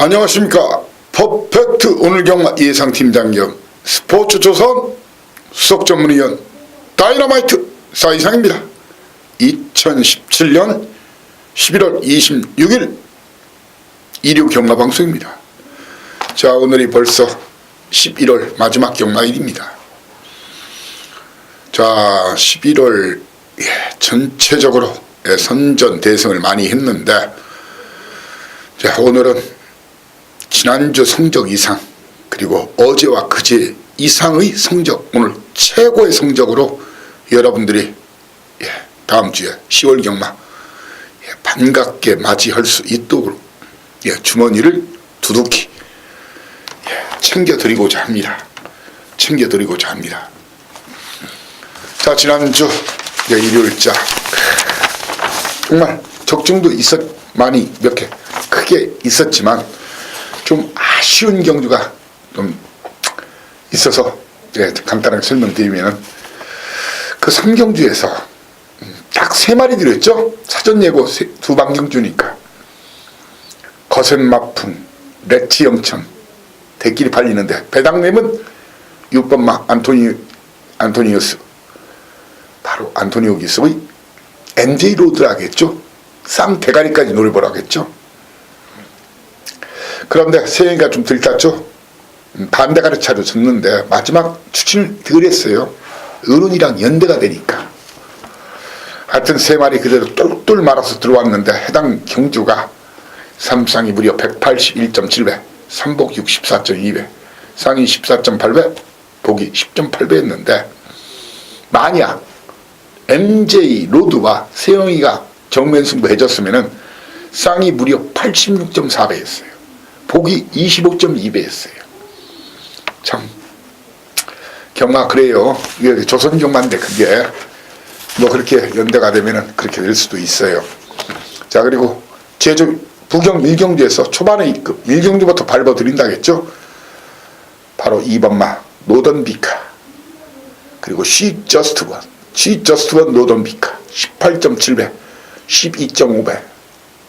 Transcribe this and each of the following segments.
안녕하십니까. 퍼펙트 오늘 경마 예상팀장 겸 스포츠조선 수석전문위원 다이너마이트 사이상입니다. 2017년 11월 26일 일요 경마방송입니다. 자, 오늘이 벌써 11월 마지막 경마일입니다. 자, 11월 전체적으로 선전 대승을 많이 했는데, 자, 오늘은 지난주 성적 이상, 그리고 어제와 그제 이상의 성적, 오늘 최고의 성적으로 여러분들이 다음 주에 10월 경마 반갑게 맞이할 수 있도록 주머니를 두둑히 챙겨드리고자 합니다. 자, 지난주 일요일자 정말 적중도 많이 몇 개 크게 있었지만 좀 아쉬운 경주가 좀 있어서 간단하게 설명드리면, 그 3경주에서 딱 3마리 들었죠. 사전 예고 2방 경주니까 거센마풍, 레치 영천 대끼리 팔리는데, 배당내면 6번마 안토니우스, 바로 안토니오기스의 NJ 로드라겠죠. 쌍대가리까지 노려보라겠죠. 그런데 세영이가 좀 들떴죠. 반대가리 차로 졌는데 마지막 추진을 덜 했어요. 어른이랑 연대가 되니까. 하여튼 3마리 그대로 똘똘 말아서 들어왔는데, 해당 경주가 삼상이 무려 181.7배, 삼복 64.2배, 상위 14.8배, 복이 10.8배였는데, 만약 MJ 로드와 세영이가 정면 승부해줬으면은 쌍이 무려 86.4배였어요. 복이 25.2배였어요. 참 경마 그래요. 이게 조선 경마인데 그게 뭐 그렇게 연대가 되면은 그렇게 될 수도 있어요. 자, 그리고 제주 부경 1경주에서 초반에 1경주부터 밟아드린다겠죠. 바로 2번마 노던비카, 그리고 She Just One 노던비카 18.7배, 12.5배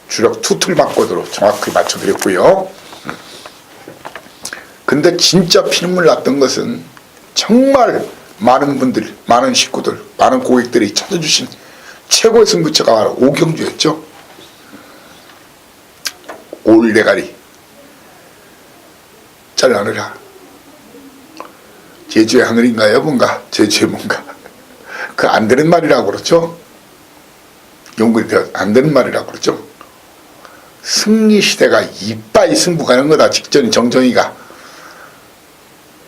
주력 투틀 바꿔드로 정확히 맞춰드렸고요. 근데 진짜 피눈물 났던 것은 정말 많은 분들, 많은 식구들, 많은 고객들이 찾아주신 최고의 승부처가 바로 5경주였죠. 올대가리 잘라느라 제주의 하늘인가요? 뭔가 제주의 뭔가 그 안 되는 말이라고 그러죠. 연구이 안 되는 말이라고 그러죠. 승리시대가 이빠이 승부 가는 거다. 직전 정정이가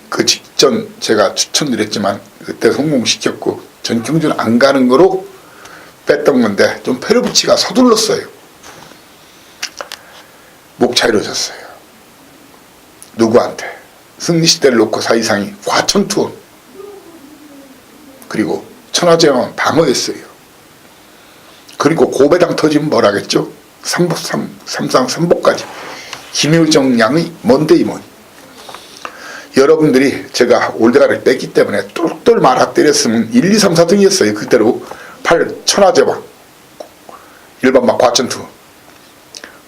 그 직전 제가 추천드렸지만 그때 성공시켰고, 전경주는 안 가는 거로 뺐던 건데 좀 페르부치가 서둘렀어요. 목 차이로 졌어요. 누구한테? 승리시대를 놓고 사이상이 과천투원, 그리고 천하제왕 방어했어요. 그리고 고배당 터지면 뭐라겠죠? 삼상 삼복까지 김효정 양의 먼데이머니. 여러분들이 제가 올대가리를 뺐기 때문에 똘똘 말아 때렸으면 1, 2, 3, 4등이었어요. 그대로 8 천하제왕, 1번마 과천투,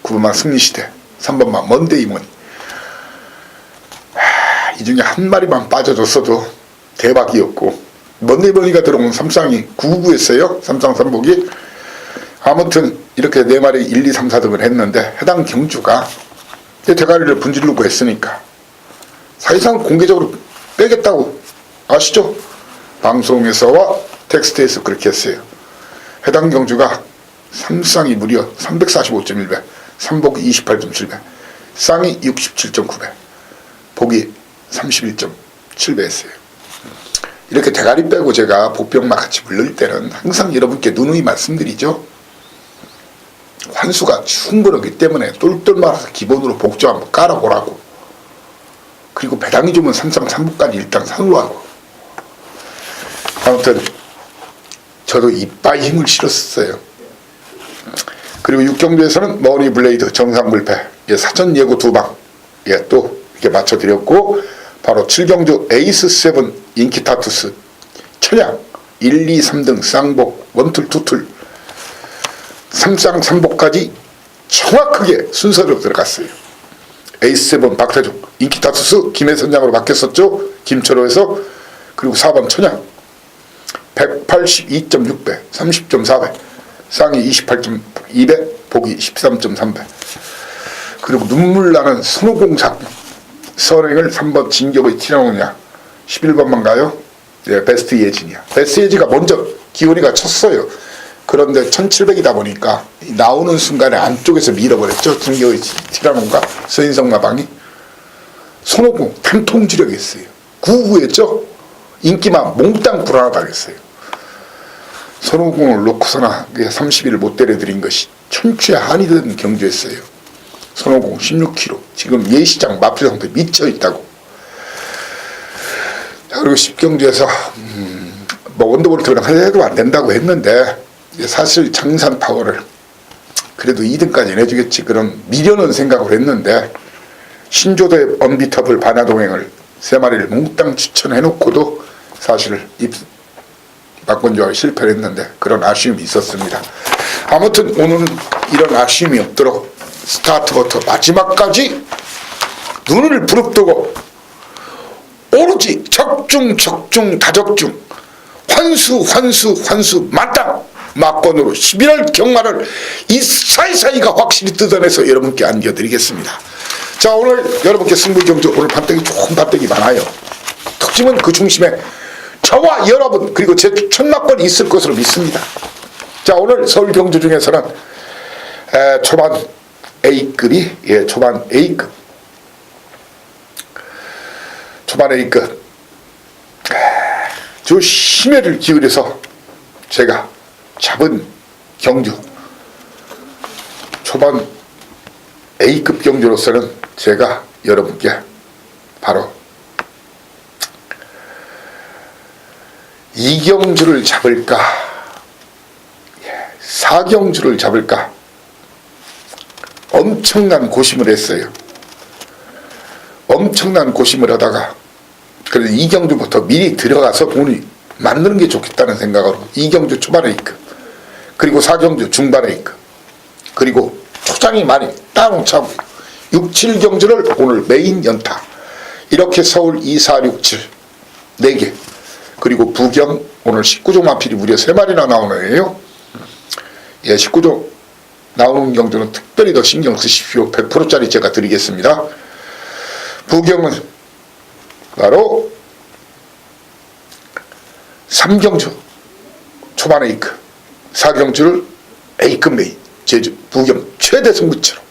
9번마 승리시대, 3번마 먼데이머니. 이 중에 한 마리만 빠져줬어도 대박이었고, 먼데이머니가 들어온 삼상이 999였어요. 삼상 삼복이. 아무튼 이렇게 4마리 1, 2, 3, 4등을 했는데, 해당 경주가 대가리를 분질르고 했으니까 사실상 공개적으로 빼겠다고 아시죠? 방송에서와 텍스트에서 그렇게 했어요. 해당 경주가 삼상이 무려 345.1배, 삼복이 28.7배, 쌍이 67.9배, 복이 31.7배였어요. 이렇게 대가리 빼고 제가 복병마 같이 물릴 때는 항상 여러분께 누누이 말씀드리죠. 환수가 충분하기 때문에 똘똘 말아서 기본으로 복조 한번 깔아보라고. 그리고 배당이 주면 삼상 삼복까지 일단 산으로 하고. 아무튼 저도 이빠이 힘을 실었어요. 그리고 6경주에서는 머니 블레이드 정상불패 사전 예고 2방 또 이렇게 맞춰드렸고, 바로 7경주 에이스 7 인키타투스 천양 1, 2, 3등 쌍복 원툴 투툴 삼쌍 삼복까지 정확하게 순서로 들어갔어요. 에이스7 박태종, 인기 타투수 김혜선장으로 바뀌었었죠. 김철호에서. 그리고 4번 천양 182.6배 30.4배 상위 28.2배 보기 13.3배. 그리고 눈물 나는 손오공사 선행을 3번 진격의 티라노냐 11번만 가요. 네, 베스트 예진이야. 베스트 예지가 먼저 기훈이가 쳤어요. 그런데 1700이다 보니까 나오는 순간에 안쪽에서 밀어버렸죠. 진격의 티라노가 서인성 마방이. 손오공 탄통지력이 있어요. 99했죠. 인기만 몽땅 불안하다겠어요. 손오공을 놓고서나 30일 못 때려드린 것이 천추의 한이 된 경주였어요. 손오공 16kg 지금 예시장 마필 상태 미쳐있다고. 자, 그리고 10경주에서 뭐 원더볼트랑 해도 안 된다고 했는데 사실 장산 파워를 그래도 2등까지 내주겠지 그런 미련한 생각을 했는데 신조대 언비터블 반야동행을 3마리를 몽땅 추천해놓고도 사실 막건조하게 실패를 했는데 그런 아쉬움이 있었습니다. 아무튼 오늘은 이런 아쉬움이 없도록 스타트부터 마지막까지 눈을 부릅뜨고 오로지 적중 다적중 환수 마땅 막건으로 11월 경마를 이 사이사이가 확실히 뜯어내서 여러분께 안겨드리겠습니다. 자, 오늘 여러분께 승부경주 오늘 판때기 좋은 판때기 많아요. 특징은 그 중심에 저와 여러분 그리고 제 천막권이 있을 것으로 믿습니다. 자, 오늘 서울 경주 중에서는 초반 A급이 초반 A급 저 심혈을 기울여서 제가 잡은 경주 초반 A급 경주로서는 제가 여러분께 바로 이경주를 잡을까 4경주를 잡을까 엄청난 고심을 했어요. 엄청난 고심을 하다가 그래서 이경주부터 미리 들어가서 돈이 만드는 게 좋겠다는 생각으로 이경주 초반에 A급 그리고 4경주 중반에 A급 그리고 초장이 많이 따놓자고 6, 7경주를 오늘 메인 연타 이렇게 서울 2, 4, 6, 7 4개 그리고 부경 오늘 19종 마필이 무려 3마리나 나오네요. 19종 나오는 경주는 특별히 더 신경 쓰십시오. 100%짜리 제가 드리겠습니다. 부경은 바로 3경주 초반 A급 4경주를 A급 메인 제주 부경 최대 승부처로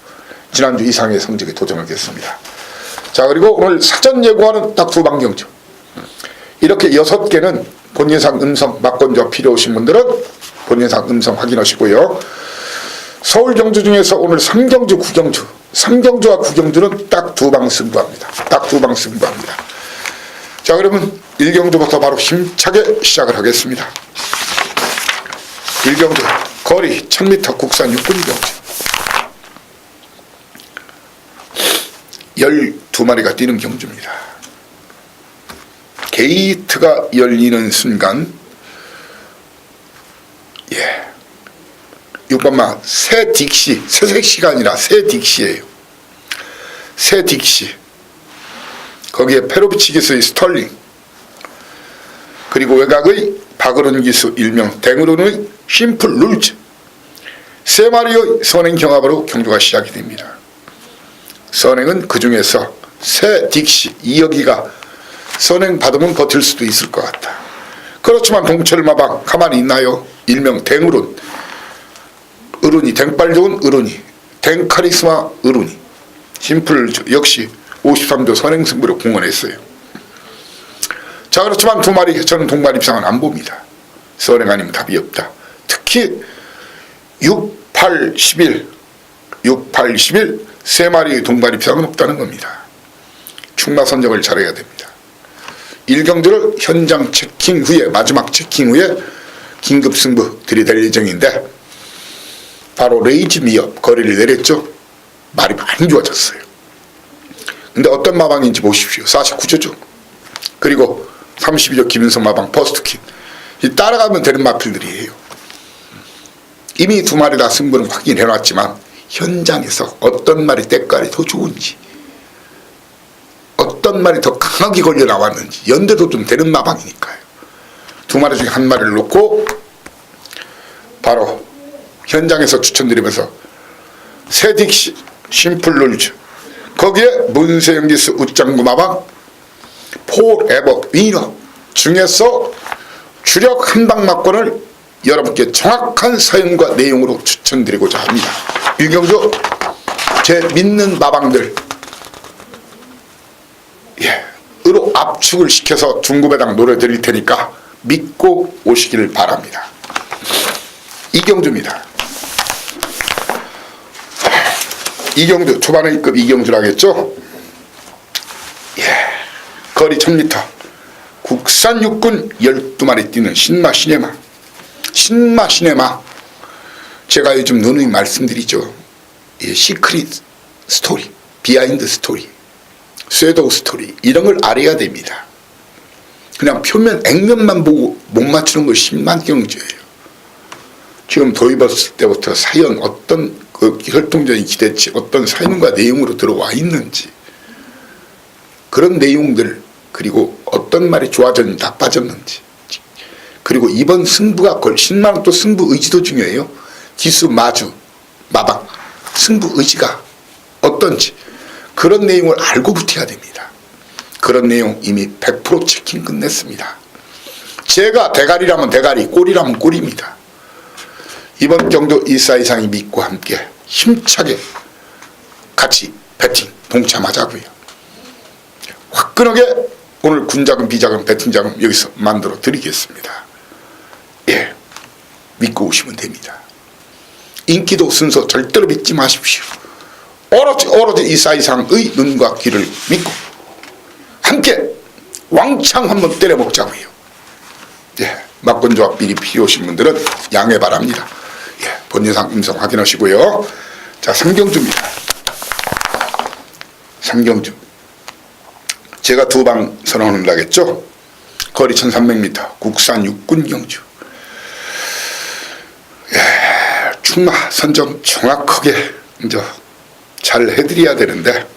지난주 이상의 성적에 도전하겠습니다. 자, 그리고 오늘 사전 예고하는 딱 2방 경주 이렇게 6개는 본인상 음성 막건조 필요하신 분들은 본인상 음성 확인하시고요. 서울 경주 중에서 오늘 3경주 9경주 3경주와 9경주는 딱 2방 승부합니다. 딱 2방 승부합니다. 자, 그러면 1경주부터 바로 힘차게 시작을 하겠습니다. 1경주 거리 1000m 국산 육군 경주 12마리가 뛰는 경주입니다. 게이트가 열리는 순간 6번마 새 딕시 새색시가 아니라 새 딕시예요. 새 딕시 거기에 페로비치 기수의 스털링 그리고 외곽의 박으론 기수 일명 댕으론의 심플 룰즈 3마리의 선행 경합으로 경주가 시작이 됩니다. 선행은 그 중에서 새 딕시 이여기가 선행 받으면 버틸 수도 있을 것 같다. 그렇지만 동철마방 가만히 있나요? 일명 댕으론 으르니 댕빨 좋은 으르니 댕카리스마 으르니 심플 역시 53도 선행 승부로 공헌했어요. 자, 그렇지만 2마리 저는 동반 입상은 안 봅니다. 선행 아니면 답이 없다. 특히 6, 8, 11 3마리의 동반 입상은 없다는 겁니다. 충마 선정을 잘해야 됩니다. 1경주를 현장 체킹 후에 마지막 체킹 후에 긴급 승부 들이댈 예정인데 바로 레이지 미업 거리를 내렸죠. 말이 많이 좋아졌어요. 근데 어떤 마방인지 보십시오. 49조죠. 그리고 32조 김윤성 마방 퍼스트킨 따라가면 되는 마필들이에요. 이미 2마리 다 승부는 확인해놨지만 현장에서 어떤 말이 때깔이 더 좋은지 어떤 말이 더 강하게 걸려 나왔는지, 연대도 좀 되는 마방이니까요. 두 마리 중에 한 마리를 놓고 바로 현장에서 추천드리면서 세딕 심플룰즈, 거기에 문세영기스 웃장구 마방 포에버 위너 중에서 주력 한방막권을 여러분께 정확한 사연과 내용으로 추천드리고자 합니다. 유경주, 제 믿는 마방들 으로 압축을 시켜서 중구배당 노래드릴 테니까 믿고 오시기를 바랍니다. 이경주입니다. 이경주, 초반에 A급 이경주라겠죠. 거리 1000m, 국산 육군 12마리 뛰는 신마 시네마. 신마 시네마, 제가 요즘 누누이 말씀드리죠. 시크릿 스토리, 비하인드 스토리, 쇠도우 스토리, 이런 걸 알아야 됩니다. 그냥 표면 액면만 보고 못 맞추는 거 신만경주예요. 지금 도입했을 때부터 사연, 어떤 그 혈통적인 기대치, 어떤 사연과 내용으로 들어와 있는지, 그런 내용들, 그리고 어떤 말이 좋아졌는지 나빠졌는지, 그리고 이번 승부가 신마는 또 승부 의지도 중요해요. 기수, 마주, 마방, 승부 의지가 어떤지 그런 내용을 알고 붙어야 됩니다. 그런 내용 이미 100% 체킹 끝냈습니다. 제가 대가리라면 대가리, 꼴이라면 꼴입니다. 이번 경도 1사 이상이 믿고 함께 힘차게 같이 배팅 동참하자고요. 화끈하게 오늘 군자금, 비자금, 배팅자금 여기서 만들어 드리겠습니다. 믿고 오시면 됩니다. 인기도 순서 절대로 믿지 마십시오. 오로지 1사 이상의 눈과 귀를 믿고 함께 왕창 한번 때려 먹자고요. 막건조합 미리 필요하신 분들은 양해 바랍니다. 본인상 음성 확인하시고요. 자, 상경주입니다. 상경주, 제가 두 방 선언을 하겠죠. 거리 1300m, 국산 육군 경주. 충마 선정 정확하게 이제 잘 해드려야 되는데,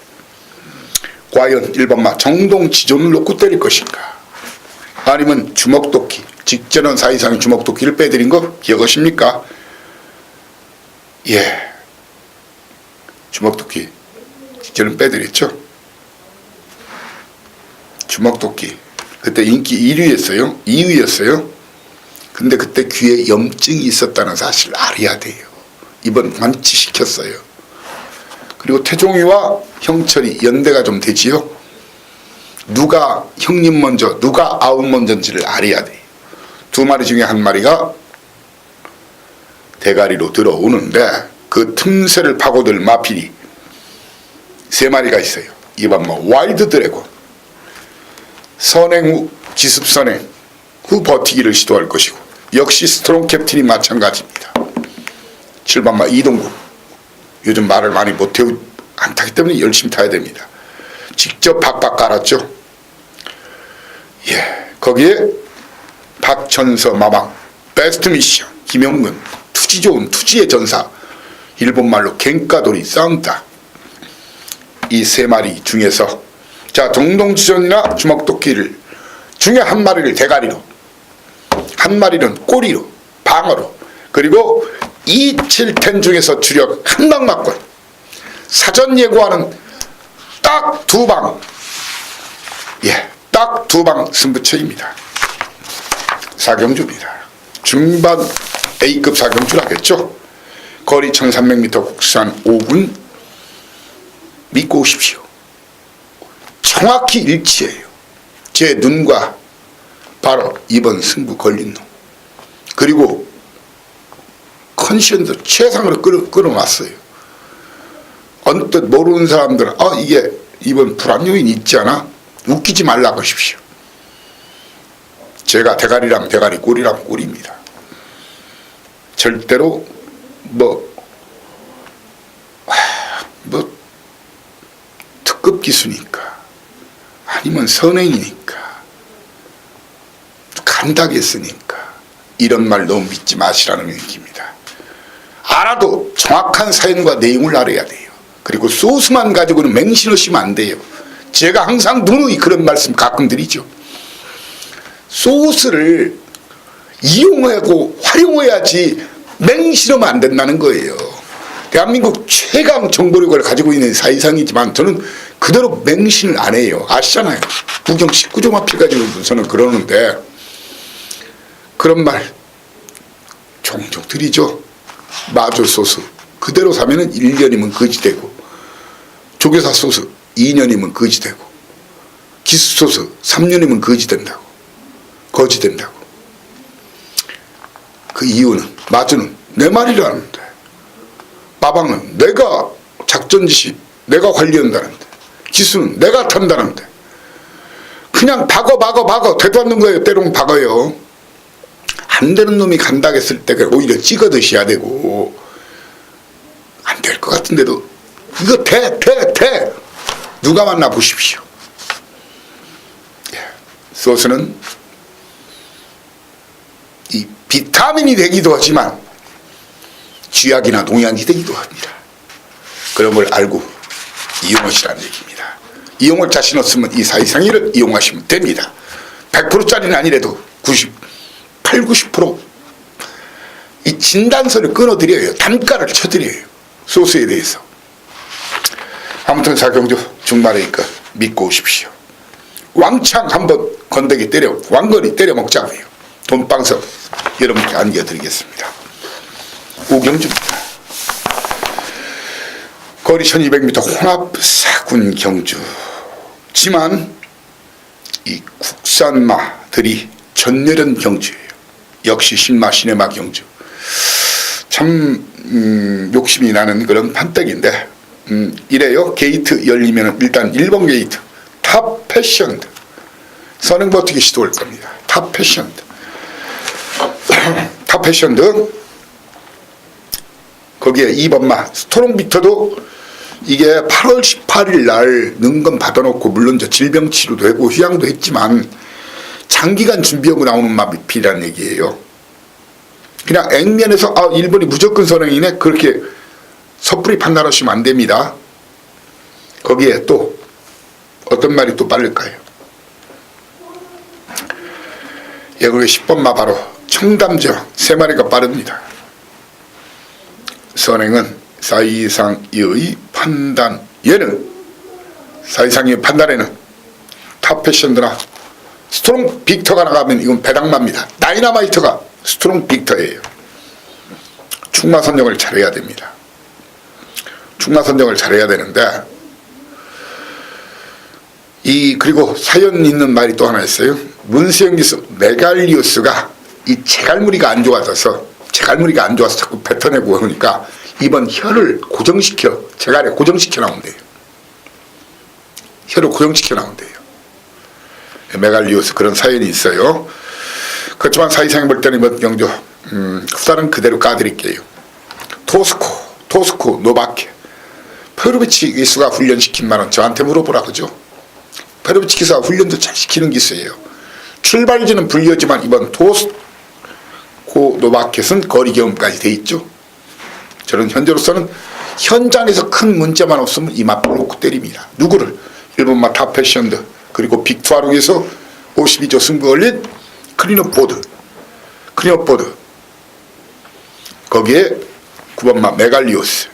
과연 1번마 정동지존을 놓고 때릴 것인가, 아니면 주먹도끼, 직전원 4 이상의 주먹도끼를 빼드린 거 기억하십니까? 주먹도끼 직전은 빼드렸죠. 주먹도끼 그때 인기 1위였어요 2위였어요 근데 그때 귀에 염증이 있었다는 사실을 알아야 돼요. 이번 완치시켰어요. 그리고 태종이와 형철이 연대가 좀 되지요. 누가 형님 먼저, 누가 아웃 먼저인지를 알아야 돼요. 두 마리 중에 한 마리가 대가리로 들어오는데, 그 틈새를 파고들 마필이 세 마리가 있어요. 이번 와일드 드래곤, 선행 후 기습 선행 후 버티기를 시도할 것이고, 역시 스트롱 캡틴이 마찬가지입니다. 7번마 이동국, 요즘 말을 많이 못해요. 안 타기 때문에 열심히 타야 됩니다. 직접 박박 깔았죠. 거기에 박천서 마방, 베스트 미션 김영근, 투지 좋은 투지의 전사, 일본말로 갱가돌이 싸움다. 이 세 마리 중에서 자, 정동지존이나 주먹도끼를 중에 한 마리를 대가리로, 한 마리는 꼬리로, 방어로, 그리고 이 7텐 중에서 주력 한방막권, 사전 예고하는 딱 두 방, 딱 두 방 승부처입니다. 사경주입니다. 중반 A급 사경주라겠죠. 거리 1300m, 국산 5군 믿고 오십시오. 정확히 일치해요. 제 눈과 바로 이번 승부 걸린 놈. 그리고 컨디션도 최상으로 끌어놨어요. 언뜻 모르는 사람들은 이게 이번 불안 요인 있지 않아? 웃기지 말라고 하십시오. 제가 대가리라면 대가리, 꼴이라면 꼴입니다. 절대로 특급 기수니까, 아니면 선행이니까, 간다겠으니까 이런 말 너무 믿지 마시라는 얘기입니다. 알아도 정확한 사연과 내용을 알아야 돼요. 그리고 소스만 가지고는 맹신을 쓰면 안 돼요. 제가 항상 누누이 그런 말씀 가끔 드리죠. 소스를 이용하고 활용해야지 맹신하면 안 된다는 거예요. 대한민국 최강 정보력을 가지고 있는 사이상이지만 저는 그대로 맹신을 안 해요. 아시잖아요. 부경 19조 마필 가지고 저는 그러는데 그런 말 종종 드리죠. 마조 소스 그대로 사면은 1년이면 거지되고, 조교사 소스 2년이면 거지되고, 기수 소스 3년이면 거지된다고. 거지된다고. 그 이유는, 마조는 내 말이라는데, 빠방은 내가 작전 지시 내가 관리한다는데, 기수는 내가 탄다는데, 그냥 박어 되도 않는 거예요. 때로는 박어요. 안 되는 놈이 간다고 했을 때 오히려 찍어 드셔야 되고, 안 될 것 같은데도 이거 돼 누가 만나 보십시오. 소스는 이 비타민이 되기도 하지만 쥐약이나 농약이 되기도 합니다. 그런 걸 알고 이용하시라는 얘기입니다. 이용할 자신 없으면 이 사이상의를 이용하시면 됩니다. 100%짜리는 아니래도 90% 이 진단서를 끊어드려요. 단가를 쳐드려요. 소스에 대해서. 아무튼 사경주 중반이니까 믿고 오십시오. 왕창 한번 건더기 때려, 왕거리 때려 먹자고요. 돈방석 여러분께 안겨드리겠습니다. 우경주입니다. 거리 1200m 혼합 사군 경주지만 이 국산마들이 전멸한 경주예요. 역시 신마 시네마 경주. 참 욕심이 나는 그런 판때기인데, 이래요. 게이트 열리면 일단 1번 게이트 탑 패션드 선행버티기 시도할 겁니다. 탑 패션드 탑 패션드 거기에 2번마 스토롱비터도 이게 8월 18일 날 능금 받아놓고, 물론 저 질병치료도 하고 휴양도 했지만 장기간 준비하고 나오는 마필이라는 얘기예요. 그냥 액면에서 일본이 무조건 선행이네 그렇게 섣불리 판단하시면 안 됩니다. 거기에 또 어떤 말이 또 빠를까요? 예, 그게 10번마 바로 청담저 3마리가 빠릅니다. 선행은 사이상의 판단, 얘는 사이상의 판단에는 탑 패션드나 스트롱 빅터가 나가면 이건 배당마입니다. 다이너마이트가 스트롱 빅터예요. 충마 선정을 잘해야 됩니다. 충마 선정을 잘해야 되는데, 그리고 사연 있는 말이 또 하나 있어요. 문수영 기수 메갈리우스가 이 제갈무리가 안 좋아서 자꾸 뱉어내고 그러니까 이번 혀를 고정시켜, 제갈에 고정시켜 나온대요. 혀를 고정시켜 나온대요. 메갈리우스 그런 사연이 있어요. 그렇지만 사이상이 볼 때는 이번 경주 후사는 그대로 까드릴게요. 토스코 노바케 페로비치 기수가 훈련시킨 말은 저한테 물어보라 그죠. 페로비치 기수가 훈련도 잘 시키는 기수예요. 출발지는 불리하지만 이번 토스코 노바켓은 거리 경험까지 돼 있죠. 저는 현재로서는 현장에서 큰 문제만 없으면 이마 놓고 때립니다. 누구를? 일본마 탑 패션드 그리고 빅투아룩에서 52조 승부 올린 클린업보드 거기에 9번마 메갈리오스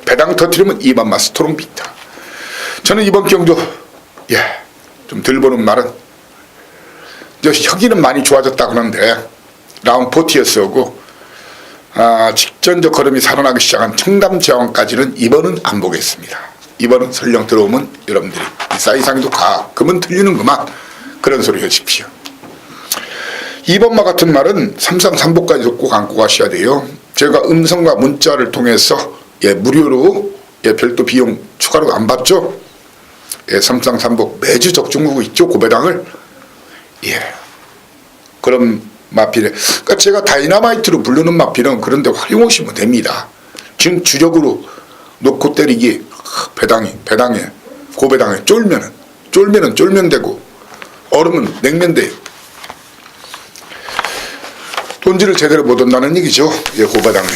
배당 터트리면 2번마 스토롱비터. 저는 이번 경주 좀 덜 보는 말은 혁이는 많이 좋아졌다 그러는데 라운 포티어스하고 직전적 걸음이 살아나기 시작한 청담제왕까지는 이번은 안 보겠습니다. 이번은 설령 들어오면 여러분들이 사이상도 가끔은 틀리는구만 그런 소리 하십시오. 2번마 같은 말은 3상 3복까지도 꼭 안고 가셔야 돼요. 제가 음성과 문자를 통해서 무료로 별도 비용 추가로 안 받죠. 3상 3복 매주 적중하고 있죠. 고배당을. 그런 마필에 그러니까 제가 다이너마이트로 부르는 마필은 그런데 활용하시면 됩니다. 지금 주력으로 놓고 때리기 배당에 고배당에 쫄면은 쫄면되고 얼음은 냉면돼요. 돈질을 제대로 못 한다는 얘기죠. 고배당에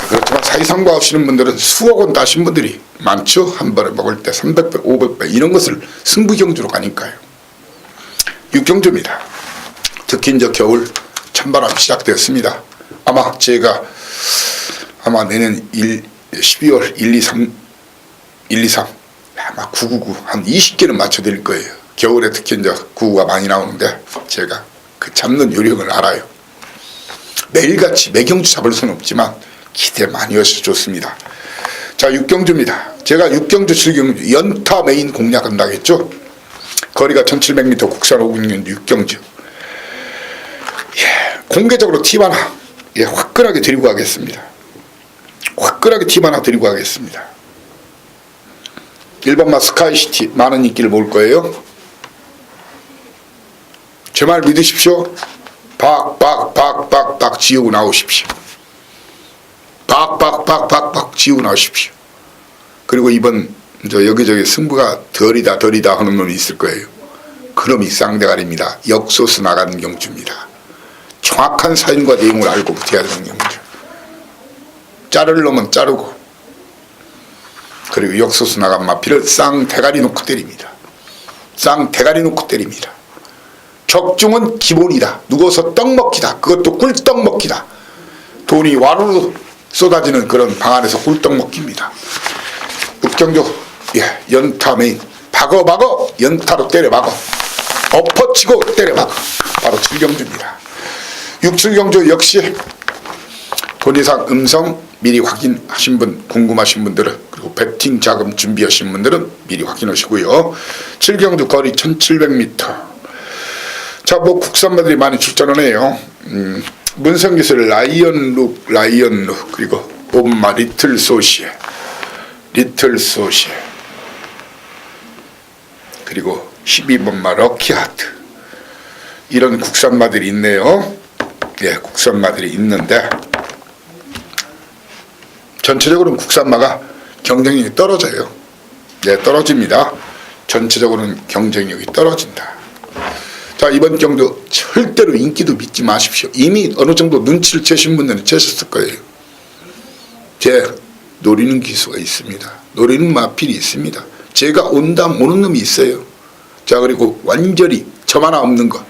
그렇지만 사기상고 하시는 분들은 수억 원 따신 분들이 많죠. 한 번에 먹을 때 300배, 500배 이런 것을 승부경주로 가니까요. 육경주입니다. 특히 이제 겨울 찬바람 시작되었습니다. 아마 제가 내년 12월 1, 2, 3 아마 999 한 20개는 맞춰드릴 거예요. 겨울에 특히 이제 999가 많이 나오는데 제가 그 잡는 요령을 알아요. 매일같이 매경주 잡을 수는 없지만 기대 많이 하셔서 좋습니다. 자, 육경주입니다. 제가 육경주, 칠경주 연타 메인 공략한다고 했죠. 거리가 1700m 국산 506년 육경주. 공개적으로 팁 하나 화끈하게 드리고 가겠습니다. 화끈하게 팁 하나 드리고 가겠습니다. 1번마 스카이시티 많은 인기를 모을 거예요. 제 말 믿으십시오. 박박박박박 지우고 나오십시오. 박박박박박 지우고 나오십시오. 그리고 이번 여기저기 승부가 덜이다 하는 놈이 있을 거예요. 그놈이 쌍대가리입니다. 역소수 나가는 경주입니다. 정확한 사인과 내용을 알고 붙어야 되는 경주. 자를 놈은 자르고 그리고 역소수 나간 마피를 쌍대가리 놓고 때립니다. 쌍대가리 놓고 때립니다. 적중은 기본이다. 누워서 떡 먹기다. 그것도 꿀떡 먹기다. 돈이 와르르 쏟아지는 그런 방 안에서 꿀떡 먹기입니다. 육경주 연타 메인 박어 연타로 때려박어 엎어치고 때려박어 바로 칠경주입니다. 육칠경주 역시 돈이상 음성 미리 확인하신 분, 궁금하신 분들은 그리고 배팅 자금 준비하신 분들은 미리 확인하시고요. 칠경주 거리 1700m. 자, 뭐 국산마들이 많이 출전을 해요. 문성기술 라이언룩 그리고 5번마 리틀소시에 그리고 12번마 럭키하트 이런 국산마들이 있네요. 국산마들이 있는데 전체적으로는 국산마가 경쟁력이 떨어져요. 떨어집니다. 전체적으로는 경쟁력이 떨어진다. 자, 이번 경주 절대로 인기도 믿지 마십시오. 이미 어느 정도 눈치를 채신 분들은 채셨을 거예요. 제 노리는 기수가 있습니다. 노리는 마필이 있습니다. 제가 온담 오는 놈이 있어요. 자, 그리고 완전히 점 하나 없는 거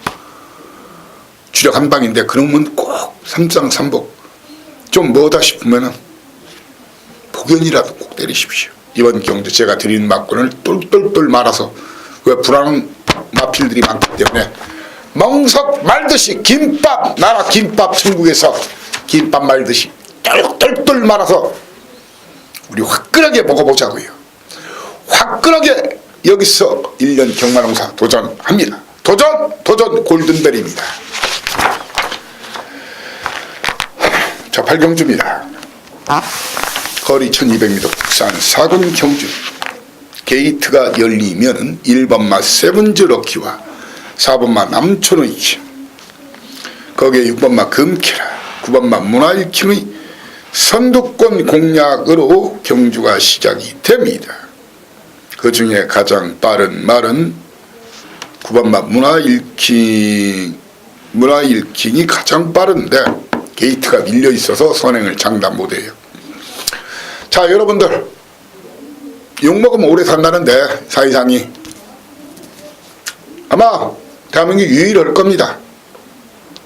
주력 한 방인데 그러면 꼭 삼상삼복 좀 뭐다 싶으면은 복연이라도 꼭 때리십시오. 이번 경주 제가 드리는 막권을 똘똘똘 말아서 왜 불안한 마필들이 많기 때문에 멍석 말듯이 김밥 나라 김밥 천국에서 김밥 말듯이 똘똘똘 말아서 우리 화끈하게 먹어보자고요. 화끈하게 여기서 1년 경마농사 도전합니다. 도전 골든벨입니다. 자, 8경주입니다. 거리 1200m 국산 4군 경주. 게이트가 열리면 1번마 세븐즈 럭키와 4번마 남촌의 키, 거기에 6번마 금키라, 9번마 문화일킹의 선두권 공략으로 경주가 시작이 됩니다. 그 중에 가장 빠른 말은 9번마 문화일킹이 가장 빠른데 게이트가 밀려 있어서 선행을 장담 못해요. 자, 여러분들 욕먹으면 오래 산다는데 사이상이 아마 대한민국 유일할 겁니다.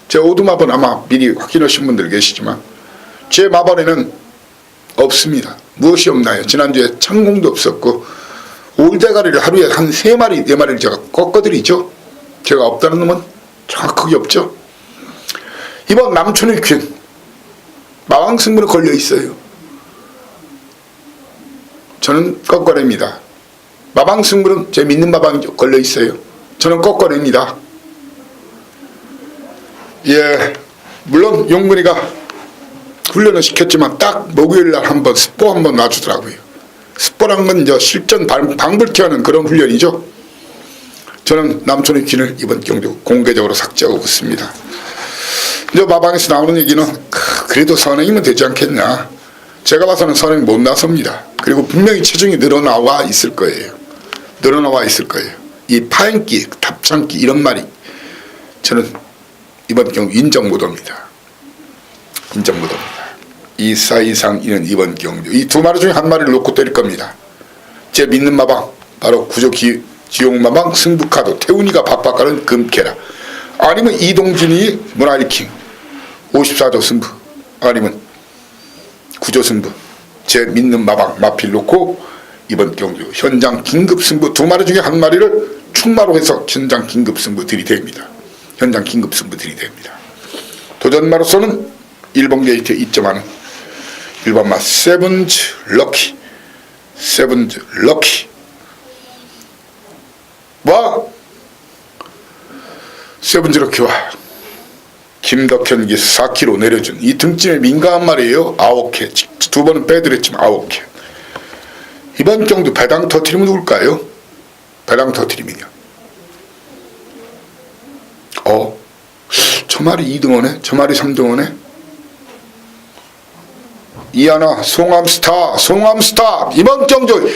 제 오두마번 아마 미리 확인하신 분들 계시지만 제 마번에는 없습니다. 무엇이 없나요? 지난주에 창공도 없었고 올대가리를 하루에 한 3마리 4마리를 제가 꺾어드리죠. 제가 없다는 놈은 정확하게 없죠. 이번 남촌의 퀸 마왕승부는 걸려 있어요. 저는 꺾어냅니다. 마방승부는 제 믿는 마방이 걸려 있어요. 저는 꺾어냅니다. 물론 용근이가 훈련을 시켰지만 딱 목요일날 한번 스포 한번 놔주더라고요. 스포란 건 이제 실전 방불케 하는 그런 훈련이죠. 저는 남촌의 퀸을 이번 경주 공개적으로 삭제하고 있습니다. 이제 마방에서 나오는 얘기는 그래도 선행이면 되지 않겠냐. 제가 봐서는 선행 못 나섭니다. 그리고 분명히 체중이 늘어나와 있을 거예요. 이 파행기, 답창기 이런 말이 저는 이번 경우 인정 못합니다. 이 사이상 이는 이번 경주 이 두 마리 중에 한 마리를 놓고 때릴 겁니다. 제 믿는 마방 바로 구조 지옥마방 승부카도 태훈이가 박박가는 금캐라 아니면 이동진이 문화일킹 54조 승부 아니면 구조 승부 제 믿는 마방 마필 놓고 이번 경주 현장 긴급 승부 두 마리 중에 한 마리를 충마로 해서 현장 긴급 승부 들이댑니다. 현장 긴급 승부 들이댑니다. 도전마로서는 1번 게이트에 입점하는 1번마 세븐즈 럭키 세븐즈 럭키와 김덕현기 4kg 내려준 이 등짐에 민감한 말이에요. 9개 두 번은 빼드렸지만 9개 이번 경주 배당 터트리면 누굴까요? 배당 터트리면요 저 말이 2등원에 저 말이 3등원에 이하나 송암스타 이번 경주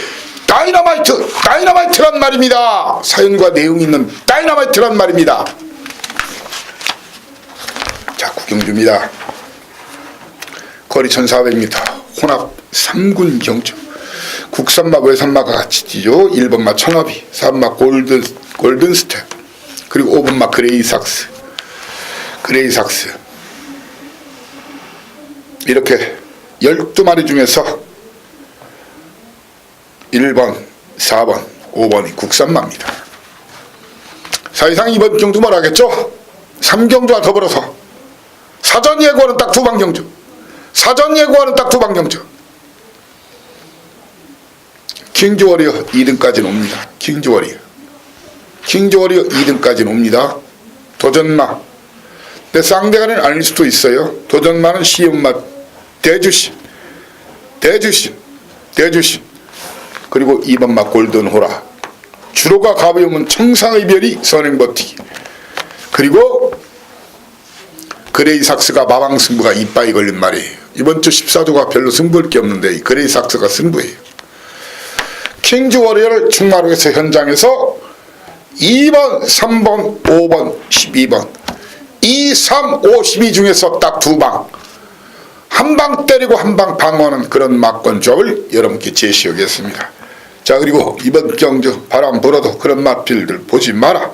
다이너마이트란 말입니다. 사연과 내용이 있는 다이너마이트란 말입니다. 자 구경주입니다. 거리 1400m 혼합 3군 경주 국산마 외산마가 같이 뛰죠. 1번마 천업이 4번마 골든스텝 그리고 5번마 그레이삭스 이렇게 12마리 중에서 1번, 4번, 5번이 국산마입니다. 사실상 이번 경주 뭐라겠죠? 3경주와 더불어서 사전 예고하는 딱 2방 경주 킹즈워리어 2등까지는 옵니다. 킹즈워리어 2등까지는 옵니다. 도전마 내 상대가는 아닐 수도 있어요. 도전마는 시험마 대주신 그리고 2번마 골든호라 주로가 가벼우면 청상의 별이 선행버티기 그리고 그레이삭스가 마방승부가 이빠이 걸린 말이에요. 이번 주 14조가 별로 승부할 게 없는데 그레이삭스가 승부예요. 킹즈워리어를 충마로 해서 현장에서 2번, 3번, 5번, 12번 2, 3, 5, 12 중에서 딱 2방 한 방 때리고 한 방 방어하는 그런 막권 조합을 여러분께 제시하겠습니다. 자 그리고 이번 경주 바람 불어도 그런 마필들 보지 마라.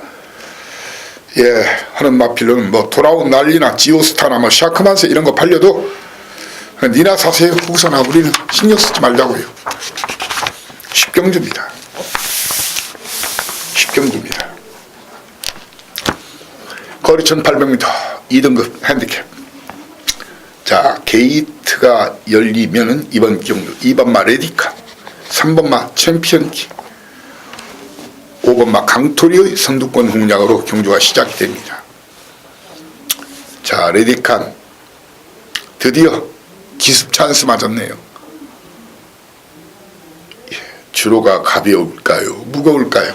하는 마필로는 뭐 돌아온 난리나 지오스타나 뭐 샤크만세 이런 거 팔려도 니나 사세요. 후구서나 우리는 신경 쓰지 말자고요. 쉽경주입니다. 거리 1800m 2등급 핸디캡 자 게이트가 열리면은 이번 경주 2번마 레디카 3번마 챔피언키 5번마 강토리의 선두권 공략으로 경주가 시작이 됩니다. 자 레디칸 드디어 기습 찬스 맞았네요. 주로가 가벼울까요? 무거울까요?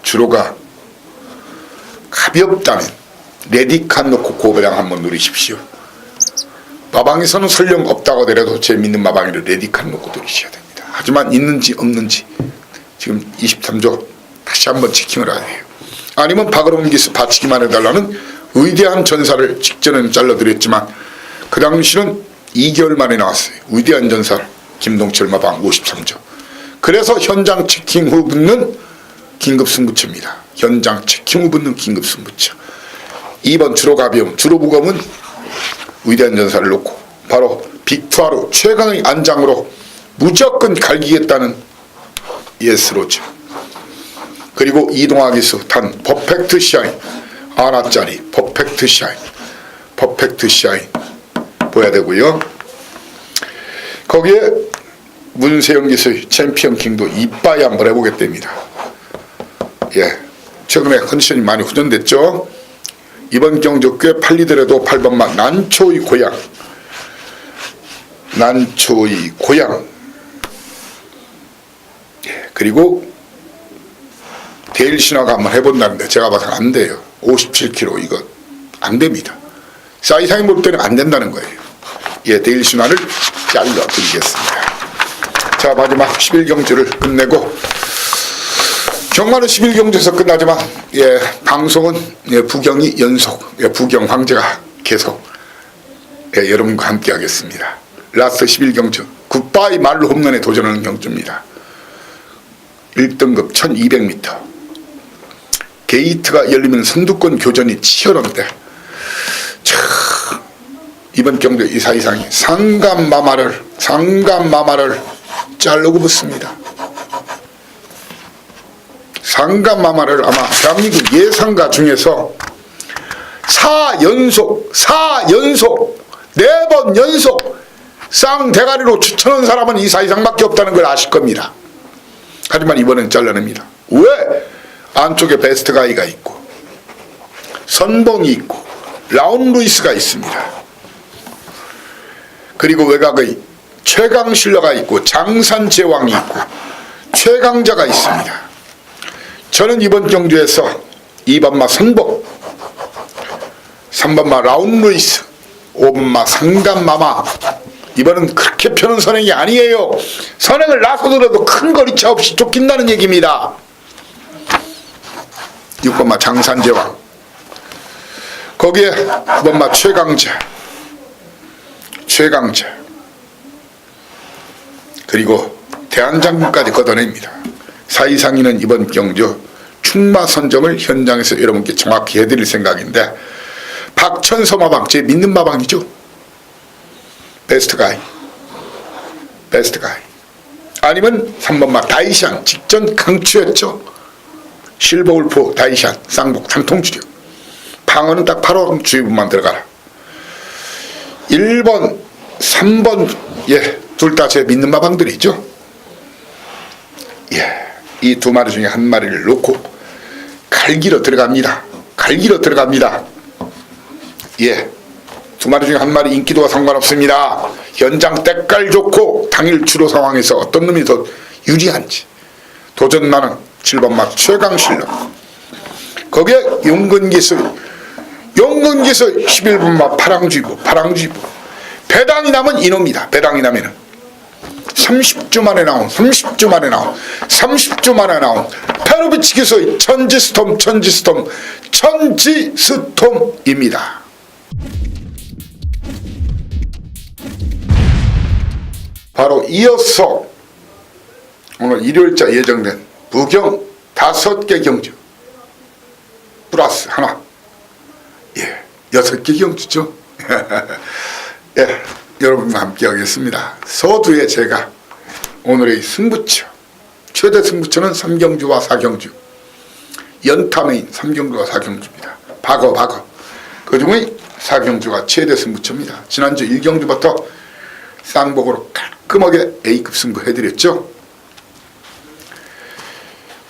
주로가 가볍다면 레디칸 놓고 고배당 한번 누리십시오. 마방에서는 설령 없다고 하더라도 제 믿는 마방이를 레디칸 놓고 누리셔야 됩니다. 하지만 있는지 없는지 지금 23조 다시 한번 체킹을 해야 해요. 아니면 박으로운 기수 바치기만 해달라는 위대한 전사를 직전에는 잘라드렸지만 그 당시는 2개월 만에 나왔어요. 위대한 전사 김동철 마방 53조. 그래서 현장 체킹 후 붙는 긴급승부처입니다. 현장 체킹 후 붙는 긴급승부처. 2번 주로 가벼움, 주로 무거움은 위대한 전사를 놓고 바로 빅투아로 최강의 안장으로 무조건 갈기겠다는 예스로죠. 그리고 이동하기수 단 퍼펙트 샤인 아나짜리 퍼펙트 샤인 보여야 되고요. 거기에 문세영 기수의 챔피언 킹도 이빠이 한번 해보겠답니다. 최근에 컨디션이 많이 후전됐죠. 이번 경주 꽤 팔리더라도 8번만 난초의 고향 그리고 데일신화가 한번 해본다는데 제가 봐서는 안 돼요. 57kg 이거 안 됩니다. 사이상이 볼 때는 안 된다는 거예요. 데일신화를 잘라드리겠습니다. 자 마지막 11경주를 끝내고 경마는 11경주에서 끝나지만 방송은 부경이 연속 부경 황제가 계속 예, 여러분과 함께 하겠습니다. 라스트 11경주 굿바이 말로 홈런에 도전하는 경주입니다. 1등급 1200m 게이트가 열리면 선두권 교전이 치열한데 이번 경주 이사이상이 상감마마를 자르고 붙습니다. 상감마마를 아마 대한민국 예상가 중에서 4연속 4번 연속 쌍대가리로 추천한 사람은 이사이상밖에 없다는 걸 아실 겁니다. 하지만 이번엔 잘라냅니다. 왜? 안쪽에 베스트가이가 있고 선봉이 있고 라운루이스가 있습니다. 그리고 외곽의 최강실러가 있고 장산제왕이 있고 최강자가 있습니다. 저는 이번 경주에서 2번마 선봉, 3번마 라운루이스, 5번마 상감마마, 이번은 그렇게 펴는 선행이 아니에요. 선행을 나서더라도 큰 거리차 없이 쫓긴다는 얘기입니다. 6번마 장산제왕, 거기에 9번마 최강자, 그리고 대한장군까지 걷어냅니다. 사이상이는 이번 경주 충마 선점을 현장에서 여러분께 정확히 해드릴 생각인데, 박천서 마방, 제 믿는 마방이죠. 베스트가이 아니면 3번마 다이샨, 직전 강추였죠. 실버울프 다이샨 쌍복 단통주력, 방어는 딱 8호 주의분만 들어가라. 1번 3번 둘 다 제 믿는 마방들이죠. 이 두 마리 중에 한 마리를 놓고 갈기러 들어갑니다. 두 마리 중에 한 마리 인기도와 상관없습니다. 현장 때깔 좋고 당일 주로 상황에서 어떤 놈이 더 유리한지 도전나는 7번마 최강실력, 거기에 용근기술 11번마 파랑쥐부, 배당이 나면 이놈이다. 배당이 나면은 30주 만에 나온 페루비치 기수의 천지스톰입니다. 바로 이어서 오늘 일요일자 예정된 부경 5개 경주 플러스 하나, 6개 경주죠. 여러분과 함께 하겠습니다. 서두에 제가 오늘의 승부처, 최대 승부처는 3경주와 4경주, 연타메인 3경주와 4경주입니다. 박어 그 중에 4경주가 최대 승부처입니다. 지난주 1경주부터 쌍복으로 깔끔하게 A급 승부 해드렸죠.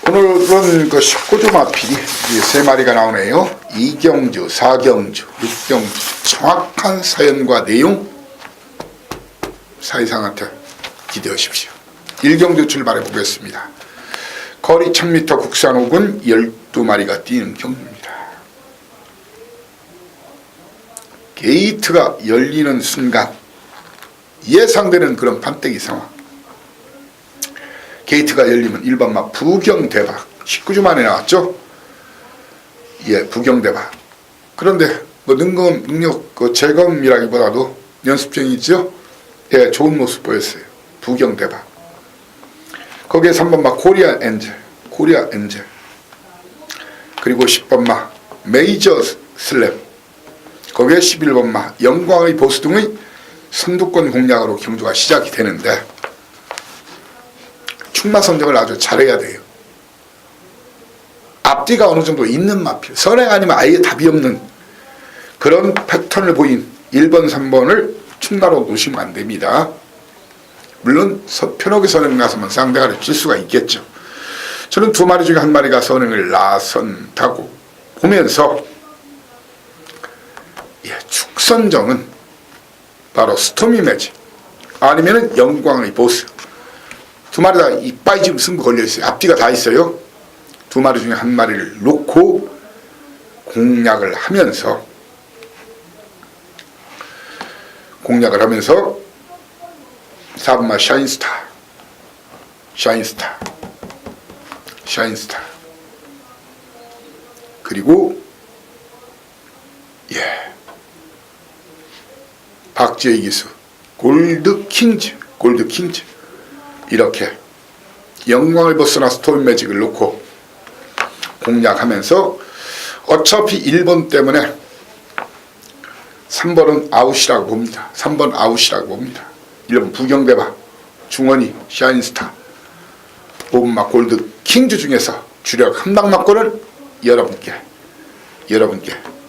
오늘은 그 19주 마필이 3마리가 나오네요. 2경주, 4경주, 6경주 정확한 사연과 내용 사이상한테 기대하십시오. 1경주 출발해 보겠습니다. 거리 1000m 국산 혹은 12마리가 뛰는 경주입니다. 게이트가 열리는 순간 예상되는 그런 판때기 상황. 게이트가 열리면 1번마 부경대박, 19주 만에 나왔죠. 부경대박. 그런데 뭐 능력 재검이라기보다도 연습생이죠. 좋은 모습 보였어요. 부경대박. 거기에 3번마 코리아 엔젤, 그리고 10번마 메이저 슬램, 거기에 11번마 영광의 보스 등의 선두권 공략으로 경주가 시작이 되는데, 충마 선정을 아주 잘해야 돼요. 앞뒤가 어느 정도 있는 마필, 선행 아니면 아예 답이 없는 그런 패턴을 보인 1번, 3번을 충마로 놓으시면 안 됩니다. 물론 편하게 선행 나서면 상대가 질 수가 있겠죠. 저는 두 마리 중에 한 마리가 선행을 나선다고 보면서 축선정은 바로 스토미 매직 아니면은 영광의 보스, 두 마리 다 이빠이 지금 승부 걸려있어요. 앞뒤가 다 있어요. 두 마리 중에 한 마리를 놓고 공략을 하면서 4번마 샤인스타, 그리고 박지의 기수, 골드 킹즈 이렇게 영광을 벗어나 스톰 매직을 놓고 공략하면서 어차피 1번 때문에 3번은 아웃이라고 봅니다. 3번 아웃이라고 봅니다. 1번 부경대바, 중원이, 샤인스타, 5번마 골드 킹즈 중에서 주력 함당막권을 여러분께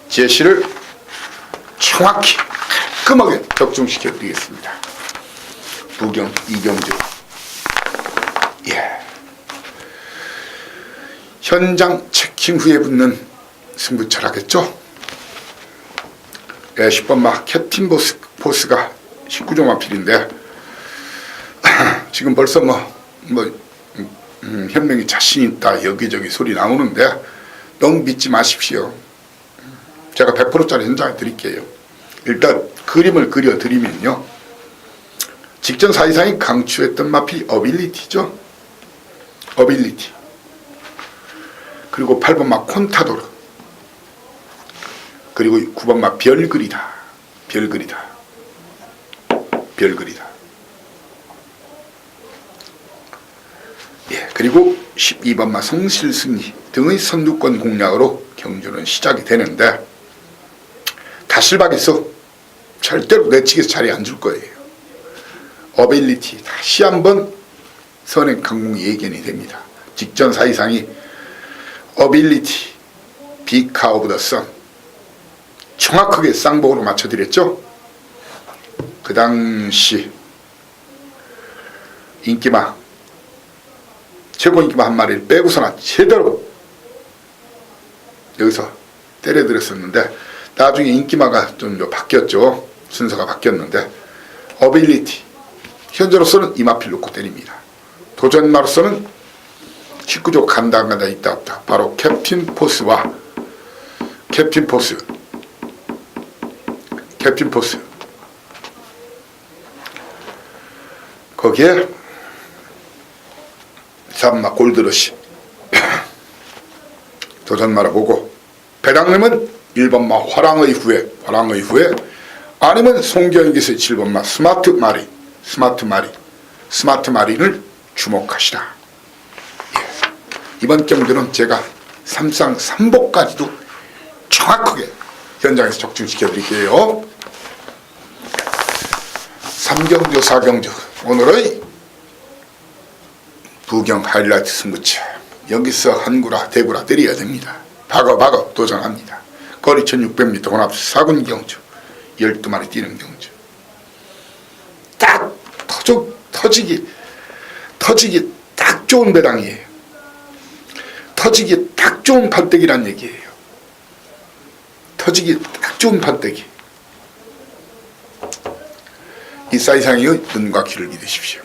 제시를 정확히 깔끔하게 적중시켜 드리겠습니다. 부경 이경주. 예. 현장 체킹 후에 붙는 승부처라겠죠. 예, 10번마 캡틴 포스가 19종 마필인데 지금 벌써 현명이 자신 있다 여기저기 소리 나오는데 너무 믿지 마십시오. 제가 100%짜리 현장을 드릴게요. 일단 그림을 그려드리면요, 직전 사이상이 강추했던 마필이 어빌리티죠. 어빌리티. 그리고 8번마 콘타도르, 그리고 9번마 별그리다. 예, 그리고 12번마 성실승리 등의 선두권 공략으로 경주는 시작이 되는데, 다실박에서 절대로 내치기에서 자리에 앉을 거예요. 어빌리티 다시 한번 선행 강공이 예견이 됩니다. 직전 사이상이 어빌리티, 비카 오브 더 선 정확하게 쌍복으로 맞춰드렸죠. 그 당시 인기마, 최고 인기마 한 마리를 빼고서나 제대로 여기서 때려드렸었는데, 나중에 인기마가 좀 바뀌었죠. 순서가 바뀌었는데, 어빌리티 현재로서는 이마필 놓고 때립니다. 도전마로서는 19조 간다 안 간다 있다 없다. 바로 캡틴 포스와 캡틴 포스 거기에 3마 골드러시 도전마를 보고, 배당님은 1번마 화랑의 후예 아니면 송경기의 7번마 스마트 마린을 주목하시라. 예. 이번 경주는 제가 3상 3복까지도 정확하게 현장에서 적중시켜 드릴게요. 3경주 4경주 오늘의 부경 하이라이트 승부처, 여기서 한구라 대구라 때려야 됩니다. 박어 도전합니다. 거리 1600m 혼합 4군 경주 12마리 뛰는 경주. 딱 터지기 딱 좋은 배당이에요. 터지기 딱 좋은 판때기란 얘기예요. 터지기 딱 좋은 판때기. 이 사이상의 눈과 귀를 믿으십시오.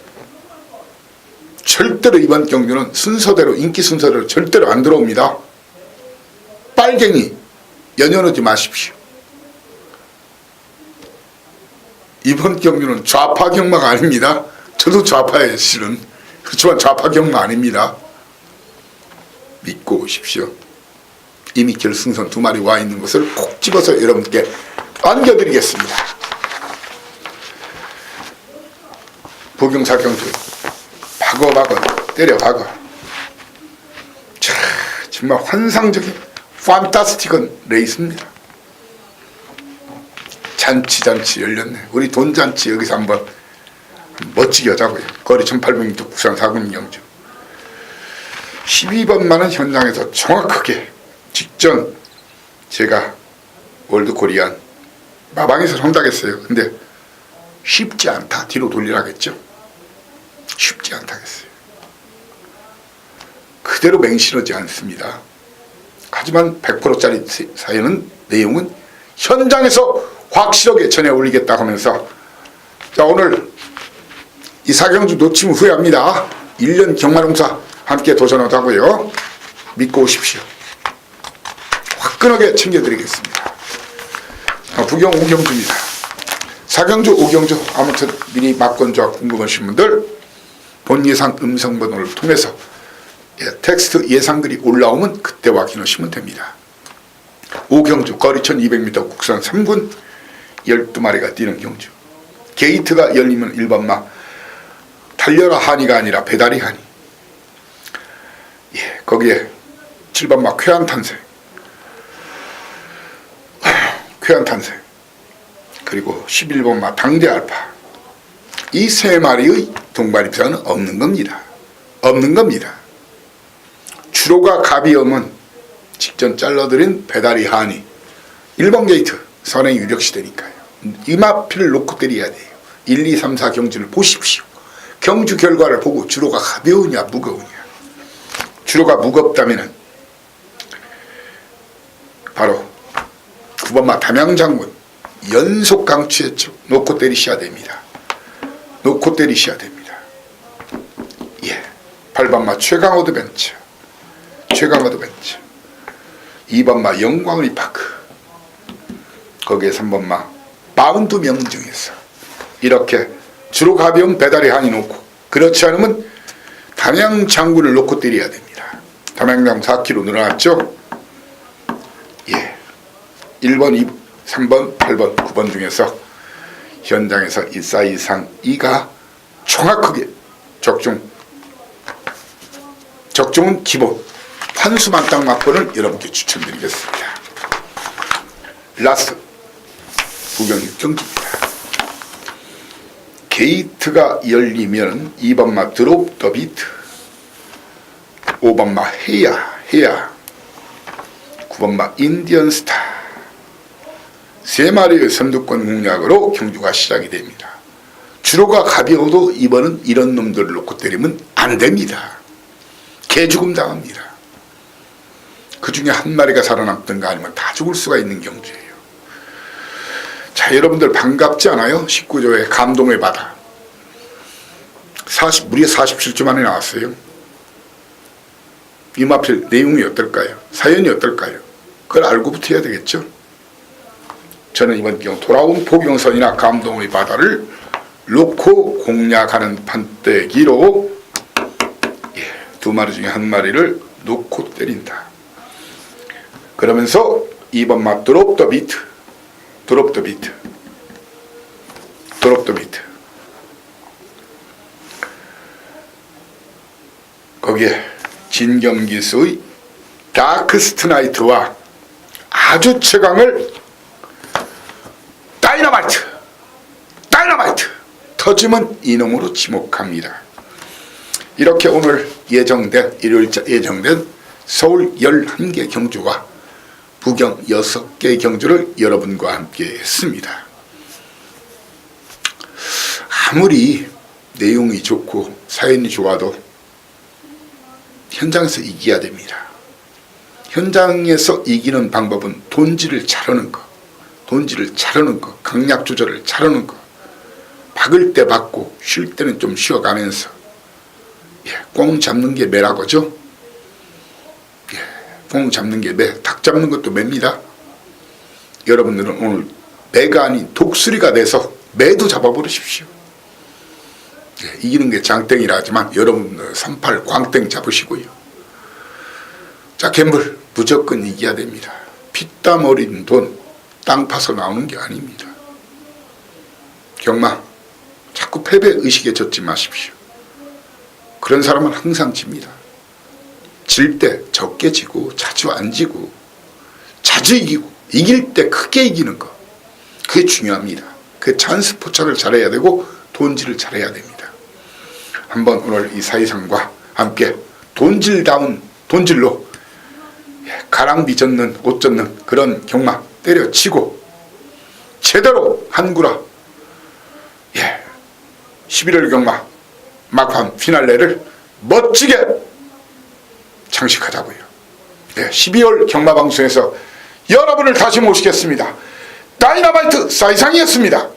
절대로 이번 경주는 순서대로, 인기 순서대로 절대로 안 들어옵니다. 빨갱이 연연하지 마십시오. 이번 경주는 좌파 경마가 아닙니다. 저도 좌파예요, 실은. 그렇지만 좌파 경마 아닙니다. 믿고 오십시오. 이미 결승선 2마리 와 있는 것을 콕 집어서 여러분께 안겨드리겠습니다. 부경사 경주 박어 때려 박어. 자, 정말 환상적인 판타스틱한 레이스입니다. 잔치 열렸네. 우리 돈잔치 여기서 한번 멋지게 하자고요. 거리 1800m 국산 4군 경주. 12번만은 현장에서 정확하게 직전 제가 월드코리안 마방에서 성당했어요. 근데 쉽지 않다. 뒤로 돌리라겠죠. 쉽지 않다겠어요. 그대로 맹신하지 않습니다. 하지만 100%짜리 사연은, 내용은 현장에서 확실하게 전해 올리겠다 하면서, 자, 오늘 이 4경주 놓치면 후회합니다. 1년 경마농사 함께 도전하자고요. 믿고 오십시오. 화끈하게 챙겨드리겠습니다. 부경 5경주입니다. 4경주 5경주 아무튼 미리 막건조와 궁금하신 분들 본 예상 음성번호를 통해서 텍스트 예상글이 올라오면 그때 확인하시면 됩니다. 5경주 거리 1200m 국산 3군 12마리가 뛰는 경주. 게이트가 열리면 1번마 달려라 한이가 아니라 배달이 한이. 예, 거기에 7번마 쾌한탄생. 쾌한탄생. 그리고 11번마 당대알파. 이 세 마리의 동반 입상은 없는 겁니다. 없는 겁니다. 주로가 갑이 오면 직전 잘라드린 배달이 하니 1번 게이트 선행 유력시대니까요. 이마피를 놓고 때려야 돼요. 1, 2, 3, 4 경주를 보십시오. 경주 결과를 보고 주로가 가벼우냐 무거우냐. 주로가 무겁다면 바로 9번마 담양장군 연속 강추했죠. 놓고 때리셔야 됩니다. 놓고 때리셔야 됩니다. 예, 8번마 최강어드벤처. 최강어드벤처. 2번마 영광의 파크. 거기에 3번마 42명 중에서 이렇게 주로 가벼운 배달이 한이 놓고, 그렇지 않으면 담양장군을 놓고 때려야 됩니다. 담양장 4km 늘어났죠. 예, 1번, 2, 3번, 8번, 9번 중에서 현장에서 1사 이상 2가 정확하게 적중은 기본 환수만땅 막번을 여러분께 추천드리겠습니다. 라스트 부경 6경기입니다. 게이트가 열리면 2번마 드롭 더 비트, 5번마 해야, 9번마 인디언 스타. 세 마리의 선두권 공략으로 경주가 시작이 됩니다. 주로가 가벼워도 이번은 이런 놈들을 놓고 때리면 안 됩니다. 개죽음 당합니다. 그 중에 한 마리가 살아남든가 아니면 다 죽을 수가 있는 경주예요. 자, 여러분들 반갑지 않아요? 19조의 감동의 바다. 무려 47주 만에 나왔어요. 이마필 내용이 어떨까요? 사연이 어떨까요? 그걸 알고부터 해야 되겠죠? 저는 이번 경우 돌아온 포경선이나 감동의 바다를 놓고 공략하는 판때기로 두 마리 중에 한 마리를 놓고 때린다. 그러면서 2번마 드롭 더 비트. 거기에 진경기수의 다크스트 나이트와 아주 최강을 다이너마이트 터지면 이놈으로 지목합니다. 이렇게 오늘 일요일자 예정된 서울 11개 경주와 부경 6개 경주를 여러분과 함께 했습니다. 아무리 내용이 좋고 사연이 좋아도 현장에서 이겨야 됩니다. 현장에서 이기는 방법은 돈질을 잘하는 거, 강약 조절을 잘하는 거, 박을 때 박고 쉴 때는 좀 쉬어가면서, 꽁 잡는 게 매라고죠. 꽁 잡는 게 매, 닭 잡는 것도 매입니다. 여러분들은 오늘 매가 아닌 독수리가 돼서 매도 잡아버리십시오. 이기는 게 장땡이라 하지만 여러분들 38 광땡 잡으시고요. 자, 갬블 무조건 이겨야 됩니다. 피땀 어린 돈 땅 파서 나오는 게 아닙니다. 경마 자꾸 패배 의식에 젖지 마십시오. 그런 사람은 항상 집니다. 질 때 적게 지고 자주 안 지고 자주 이기고 이길 때 크게 이기는 거, 그게 중요합니다. 그 찬스 포착을 잘해야 되고 돈질을 잘해야 됩니다. 한번 오늘 이 사이상과 함께 돈질다운 돈질로 가랑비 젖는 옷 젖는 그런 경마 때려치고 제대로 한구라 11월 경마 막판 피날레를 멋지게 장식하자고요. 12월 경마 방송에서 여러분을 다시 모시겠습니다. 다이너마이트 사이상이었습니다.